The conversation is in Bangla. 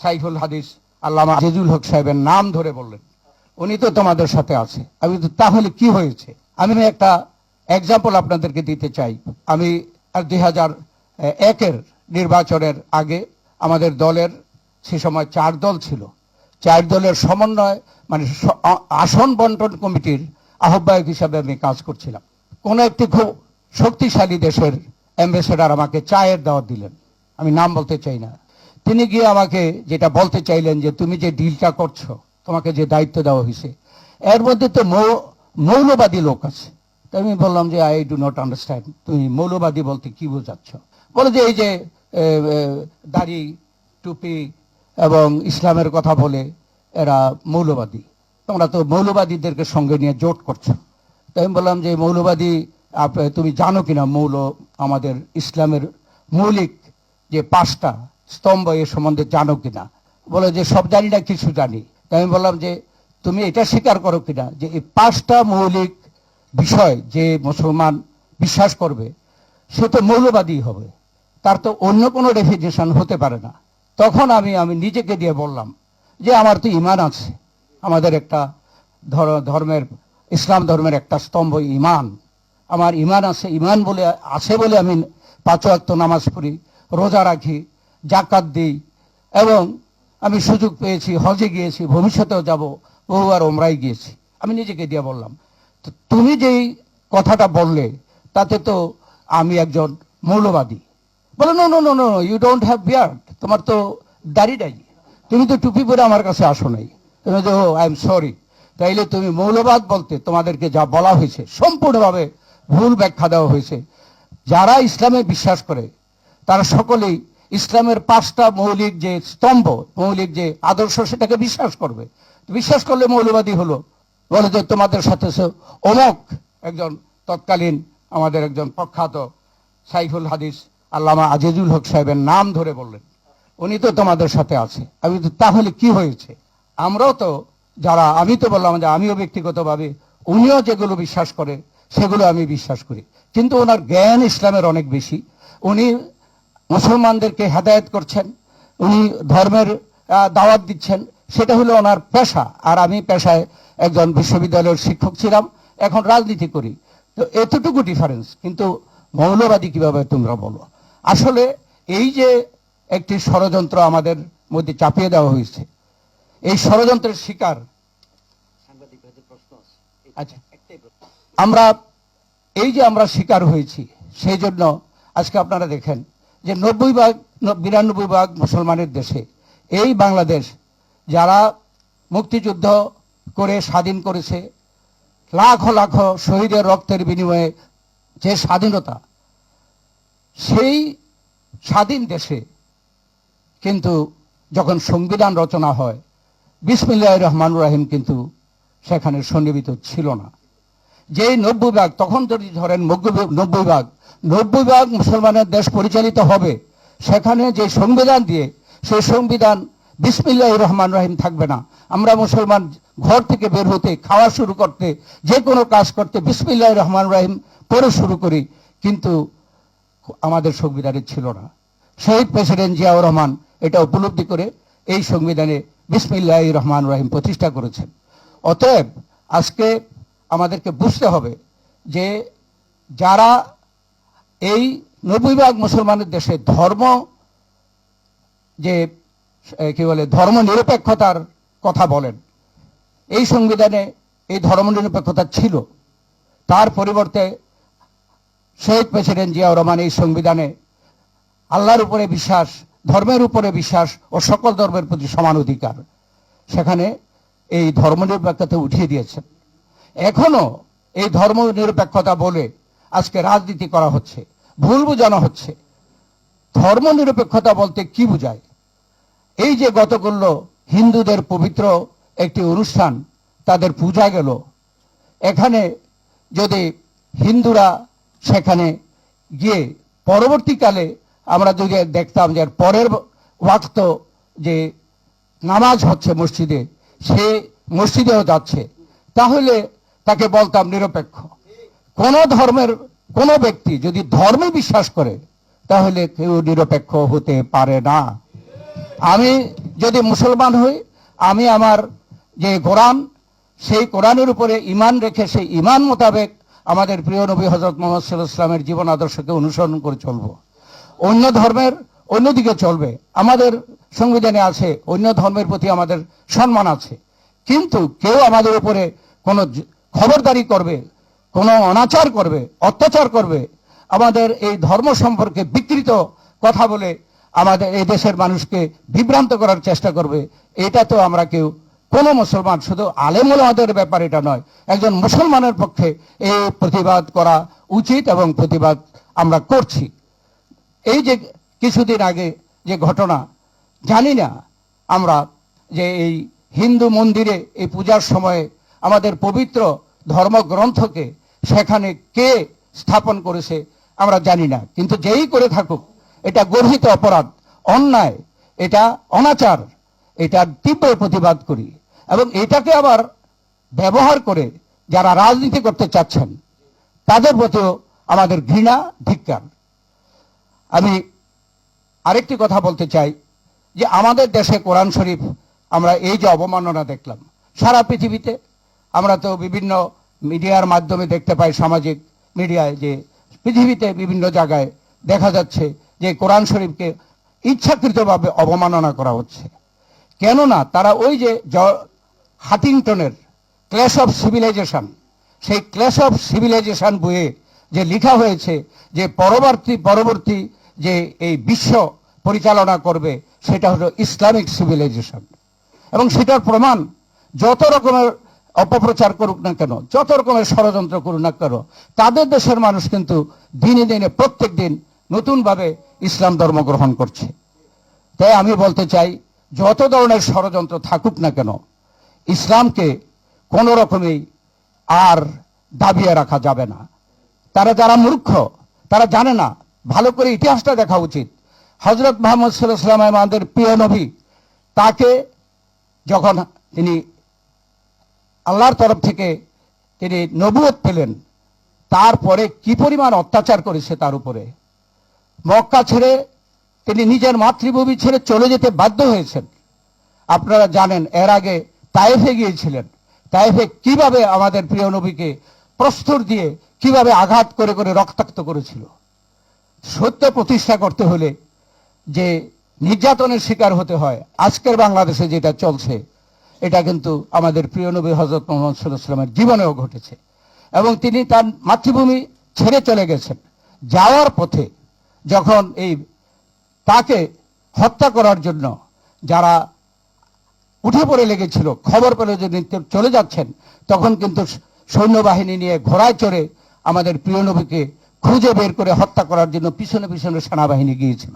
সাইফুল হাদিস আল্লামা আজিজুল হক সাহেবের নাম ধরে বললেন, উনি তো তোমাদের সাথে আছে। আমি তো তাহলে কি হয়েছে, আমি একটা এক্সাম্পল আপনাদেরকে দিতে চাই। আমি 2001-এর নির্বাচনের আগে আমাদের দলের সে সময় 4 দল ছিল, 4 দলের সমন্বয় মানে আসন বন্টন কমিটির আহ্বায়ক হিসাবে আমি কাজ করছিলাম। কোন একটি খুব শক্তিশালী দেশের অ্যাম্বাসেডর আমাকে চায়ের দাওয়াত দিলেন, আমি নাম বলতে চাই না। তিনি গিয়ে আমাকে যেটা বলতে চাইলেন যে তুমি যে ডিলটা করছো, তোমাকে যে দায়িত্ব দেওয়া হয়েছে, এর মধ্যে তো মৌলবাদী লোক আছে। আমি বললাম যে আই ডু নট আন্ডারস্ট্যান্ড, তুমি মৌলবাদী বলতে কি বোঝাচ্ছ? বলে যে এই যে দাড়ি টুপি এবং ইসলামের কথা বলে এরা মৌলবাদী, তোমরা তো মৌলবাদীদেরকে সঙ্গে নিয়ে জোট করছো। তাই আমি বললাম যে মৌলবাদী তুমি জানো কিনা আমাদের ইসলামের মৌলিক যে 5টা স্তম্ভ এ সম্বন্ধে জানো কিনা? বলে যে সব জানি না, কিছু জানি। তাই আমি বললাম যে তুমি এটা স্বীকার করো কিনা যে এই 5টা মৌলিক বিষয় যে মুসলমান বিশ্বাস করবে সে তো মৌলবাদী হবে, তার তো অন্য কোনো ডেফিনেশন হতে পারে না। তখন আমি নিজেকে দিয়ে বললাম যে আমার তো ঈমান আছে, আমাদের একটা ধর্মের ইসলাম ধর্মের একটা স্তম্ভ ঈমান, আমার ঈমান আছে বলে আমি 5 ওয়াক্ত নামাজ পড়ি, রোজা রাখি, যাকাত দিই এবং আমি সুযোগ পেয়েছি হজে গিয়েছি, ভবিষ্যতেও যাব, বহুবার ওমরায় গিয়েছি। আমি নিজেকে দিয়ে বললাম তো তুমি যেই কথাটা বললে তাতে তো আমি একজন মৌলবাদী। বলে no no no no, you don't have beard, তোমার তো দাড়ি নাই, তুমি তো টুপি পরে আমার কাছে আসো নাই। তুমি যে ও আই এম সরি, তাইলে তুমি মৌলবাদ বলতে তোমাদেরকে যা বলা হয়েছে সম্পূর্ণভাবে ভুল ব্যাখ্যা দেওয়া হয়েছে। যারা ইসলামে বিশ্বাস করে তারা সকলেই ইসলামের 5টা মৌলিক যে স্তম্ভ, মৌলিক যে আদর্শ সেটাকে বিশ্বাস করবে, বিশ্বাস করলে মৌলবাদী হলো। বলে যে তোমাদের সাথে অমক একজন তৎকালীন আমাদের একজন প্রখ্যাত সাইফুল হাদিস আল্লামা আজিজুল হক সাহেবের নাম ধরে বললেন, উনি তো তোমাদের সাথে আছে। আমি তো তাহলে কি হয়েছে, আমরাও তো যারা, আমি তো বললাম যে আমিও ব্যক্তিগতভাবে উনিও যেগুলো বিশ্বাস করে সেগুলো আমি বিশ্বাস করি, কিন্তু ওনার জ্ঞান ইসলামের অনেক বেশি। উনি মুসলমানদেরকে হেদায়েত করছেন, উনি ধর্মের দাওয়াত দিচ্ছেন, সেটা হলো ওনার পেশা। আর আমি পেশায় একজন বিশ্ববিদ্যালয়ের শিক্ষক ছিলাম, এখন রাজনীতি করি। তো এতটুকু ডিফারেন্স। কিন্তু মৌলবাদী কিভাবে তোমরা বলো? আসলে এই যে একটি ষড়যন্ত্র আমাদের মধ্যে চাপিয়ে দেওয়া হয়েছে, এই ষড়যন্ত্রের শিকার আচ্ছা আমরা আমরা শিকার হয়েছি। সেই জন্য আজকে আপনারা দেখেন যে 92 ভাগ মুসলমানের দেশে এই বাংলাদেশ, যারা মুক্তিযুদ্ধ করে স্বাধীন করেছে, লাখ লাখ শহীদের রক্তের বিনিময়ে যে স্বাধীনতা, সেই স্বাধীন দেশে কিন্তু যখন সংবিধান রচনা হয় বিসমিল্লাহির রহমানির রহিম কিন্তু সেখানে সন্নিবেশিত ছিল না। যে 90 ভাগ, তখন যদি ধরেন 90 ভাগ মুসলমানের দেশ পরিচালিত হবে, সেখানে যে সংবিধান দিয়ে সেই সংবিধান বিসমিল্লাহির রহমানির রহিম থাকবে না। আমরা মুসলমান ঘর থেকে বের হতে, খাওয়া শুরু করতে, যে কোনো কাজ করতে বিসমিল্লাহির রহমানির রহিম পড়ে শুরু করি, কিন্তু আমাদের সংবিধানে ছিল না। শহীদ প্রেসিডেন্ট জিয়াউর রহমান এটা উপলব্ধি করে এই সংবিধানে বিসমিল্লাহির রহমানির রহিম প্রতিষ্ঠা করেছেন। অতএব আজকে আমাদেরকে বুঝতে হবে যে যারা এই 90 ভাগ মুসলমানের দেশে ধর্ম নিরপেক্ষতার কথা বলেন, এই সংবিধানে এই ধর্ম নিরপেক্ষতা ছিল। তার পরিবর্তে শহীদ প্রেসিডেন্ট জিয়াউর রহমান এই সংবিধানে আল্লাহর উপরে বিশ্বাস, ধর্মের উপরে বিশ্বাস ও সকল ধর্মের প্রতি সমান অধিকার, সেখানে এই ধর্ম নিরপেক্ষতা উঠিয়ে দিয়েছেন। এখনো এই ধর্ম নিরপেক্ষতা বলে আজকে রাজনীতি করা হচ্ছে, ভুল বোঝানো হচ্ছে। ধর্ম নিরপেক্ষতা বলতে কি বোঝায়? এই যে গতকাল হিন্দুদের পবিত্র একটি অনুষ্ঠান, তাদের পূজা গেল, এখানে যদি হিন্দুরা সেখানে গিয়ে পরবর্তীকালে আমরা যদি দেখতাম যে পরের ওয়াক্ত যে নামাজ হচ্ছে মসজিদে, সে মসজিদেও যাচ্ছে, তাহলে তাকে বলতাম নিরপেক্ষ। কোন ধর্মের কোন ব্যক্তি যদি ধর্মে বিশ্বাস করে তাহলে কেউ নিরপেক্ষ হতে পারে না। আমি যদি মুসলমান হই, আমি আমার যে কোরআন, সেই কোরআনের উপরে ঈমান রেখে সেই ঈমান মোতাবেক আমাদের প্রিয় নবী হযরত মুহাম্মদ সাল্লাল্লাহু আলাইহি ওয়াসাল্লামের জীবন আদর্শকে অনুসরণ করে চলবো। অন্য ধর্মের অন্যদিকে চলবে। আমাদের সংবিধানে আছে অন্য ধর্মের প্রতি আমাদের সম্মান আছে, কিন্তু কেউ আমাদের উপরে কোনো খবরদারি করবে, কোনো অনাচার করবে, অত্যাচার করবে, আমাদের এই ধর্ম সম্পর্কে বিকৃত কথা বলে আমাদের এই দেশের মানুষকে বিভ্রান্ত করার চেষ্টা করবে, এটা তো আমরা কেউ, কোনো মুসলমান, শুধু আলেম ওলামাদের ব্যাপার এটা নয়, একজন মুসলমানের পক্ষে এই প্রতিবাদ করা উচিত এবং প্রতিবাদ আমরা করছি। এই যে কিছুদিন আগে যে ঘটনা, জানি না আমরা যে এই হিন্দু মন্দিরে এই পূজার সময়ে আমাদের পবিত্র ধর্মগ্রন্থকে সেখানে কে স্থাপন করেছে আমরা জানি না, কিন্তু যেই করে থাকুক এটা গর্হিত অপরাধ, অন্যায়, এটা অনাচার, এটার তীব্র প্রতিবাদ করি। এবং এটাকে আবার ব্যবহার করে যারা রাজনীতি করতে চাচ্ছেন তাদের প্রতিও আমাদের ঘৃণা, ধিক্কার। আমি আরেকটি কথা বলতে চাই যে আমাদের দেশে কোরআন শরীফ আমরা এই যে অবমাননা দেখলাম সারা পৃথিবীতে, আমরা তো বিভিন্ন মিডিয়ার মাধ্যমে দেখতে পাই, সামাজিক মিডিয়ায়, যে পৃথিবীতে বিভিন্ন জায়গায় দেখা যাচ্ছে যে কোরআন শরীফকে ইচ্ছাকৃতভাবে অবমাননা করা হচ্ছে। কেননা তারা ওই যে হাটিংটনের ক্ল্যাশ অফ সিভিলাইজেশন, সেই ক্ল্যাশ অফ সিভিলাইজেশন বইয়ে যে লেখা হয়েছে যে পরবর্তী যে এই বিশ্ব পরিচালনা করবে সেটা হলো ইসলামিক সিভিলাইজেশন, এবং সেটার প্রমাণ যত রকমের অপপ্রচার করুক না কেন, যত রকমের ষড়যন্ত্র করুক না কেন, তাদের দেশের মানুষ কিন্তু দিনে দিনে প্রত্যেক দিন নতুনভাবে ইসলাম ধর্ম গ্রহণ করছে। তাই আমি বলতে চাই, যত ধরনের ষড়যন্ত্র থাকুক না কেন, ইসলামকে কোনো রকমেই আর দাবিয়ে রাখা যাবে না। তারা যারা মূর্খ, তারা জানে না, ভালো করে ইতিহাসটা দেখা উচিত। হযরত মুহাম্মদ সাল্লাল্লাহু আলাইহি ওয়াসাল্লাম আমাদের প্রিয় নবী, তাকে যখন তিনি আল্লাহর তরফ থেকে তিনি নবুয়ত পেলেন, তারপরে কি পরিমাণ অত্যাচার করেছে তার উপরে। মক্কা ছেড়ে তিনি নিজের মাতৃভূমি ছেড়ে চলে যেতে বাধ্য হয়েছেন। আপনারা জানেন, এর আগে তায়েফে গিয়েছিলেন। তায়েফে কিভাবে আমাদের প্রিয় নবীকে প্রস্তর দিয়ে কিভাবে আঘাত করে করে রক্তাক্ত করেছিল। সত্য প্রতিষ্ঠা করতে হলে যে নির্যাতনের শিকার হতে হয়, আজকের বাংলাদেশে যেটা চলছে, এটা কিন্তু আমাদের প্রিয় নবী হযরত মুহাম্মদ সাল্লাল্লাহু আলাইহি ওয়াসাল্লামের জীবনেও ঘটেছে। এবং তিনি তার মাতৃভূমি ছেড়ে চলে গেছেন। যাওয়ার পথে যখন এই তাকে হত্যা করার জন্য যারা উঠে পড়ে লেগেছিল, খবর পেলে যে চলে যাচ্ছেন, তখন কিন্তু সৈন্যবাহিনী নিয়ে ঘোড়ায় চড়ে আমাদের প্রিয় নবীকে খুঁজে বের করে হত্যা করার জন্য পিছনে পিছনে সেনাবাহিনী গিয়েছিল।